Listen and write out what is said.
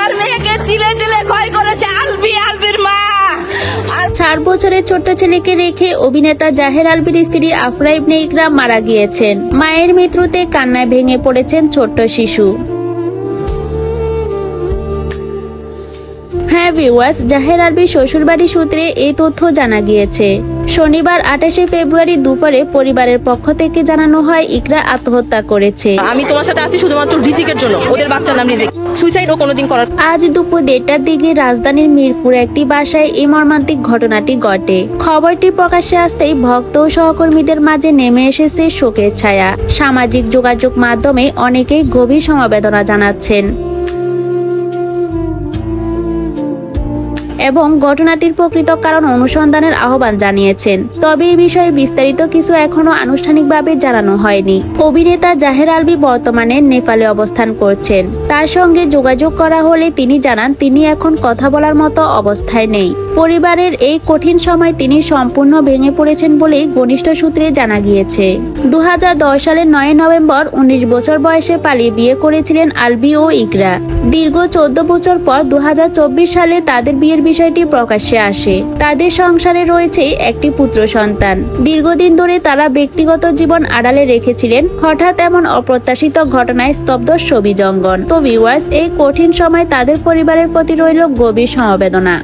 আমার মেয়েকে তিলে তিলে ক্ষয় করেছে আলবির মা। 4 বছরের ছোট্ট ছেলেকে রেখে অভিনেতা জাহের আলভির স্ত্রী আফরা ইবনে ইকরাম মারা গিয়েছেন। মায়ের মৃত্যুতে কান্নায় ভেঙে পড়েছেন ছোট্ট শিশু। হ্যাঁ ভিউয়ার্স, জাহের আলভির শ্বশুরবাড়ি সূত্রে এই তথ্য জানা গিয়েছে। শনিবার 28শে ফেব্রুয়ারি দুপুরে পরিবারের পক্ষ থেকে জানানো হয় ইকরা আত্মহত্যা করেছে। আমি তোমার সাথে আছি শুধুমাত্র রিজিকের জন্য, ওদের বাচ্চার নাম রিজিক। সুইসাইড ও কোনোদিন করার। আজ দুপুর 1টার দিকে রাজধানীর মিরপুর একটি বাসায় এই মর্মান্তিক ঘটনাটি ঘটে। খবরটি প্রকাশ্যে আসতেই ভক্ত ও সহকর্মীদের মাঝে নেমে এসেছে শোকের ছায়া। সামাজিক যোগাযোগ মাধ্যমে অনেকেই গভীর সমবেদনা জানাচ্ছেন এবং ঘটনাটির প্রকৃত কারণ অনুসন্ধানের আহ্বান জানিয়েছেন। তবে এই বিষয়ে বিস্তারিত কিছু এখনো আনুষ্ঠানিকভাবে জানানো হয়নি। অভিনেতা জাহের আলভি বর্তমানে নেপালে অবস্থান করছেন। তার সঙ্গে যোগাযোগ করা হলে তিনি জানান তিনি এখন কথা বলার মতো অবস্থায় নেই। পরিবারের এই কঠিন সময় তিনি সম্পূর্ণ ভেঙে পড়েছেন বলেই ঘনিষ্ঠ সূত্রে জানা গিয়েছে। 2010 সালের 9 নভেম্বর 19 বছর বয়সে পালিয়ে বিয়ে করেছিলেন আলভি ও ইকরা। দীর্ঘ 14 বছর পর 2024 সালে তাদের বিয়ের বিষয়টি প্রকাশ্যে আসে। তাদের সংসারে রয়েছে একটি পুত্র সন্তান। দীর্ঘদিন ধরে তারা ব্যক্তিগত জীবন আড়ালে রেখেছিলেন। হঠাৎ এমন অপ্রত্যাশিত ঘটনায় স্তব্ধ ছবি জঙ্গন। তো ভিউয়ার্স, এই কঠিন সময় তাদের পরিবারের প্রতি রইল গভীর সমবেদনা।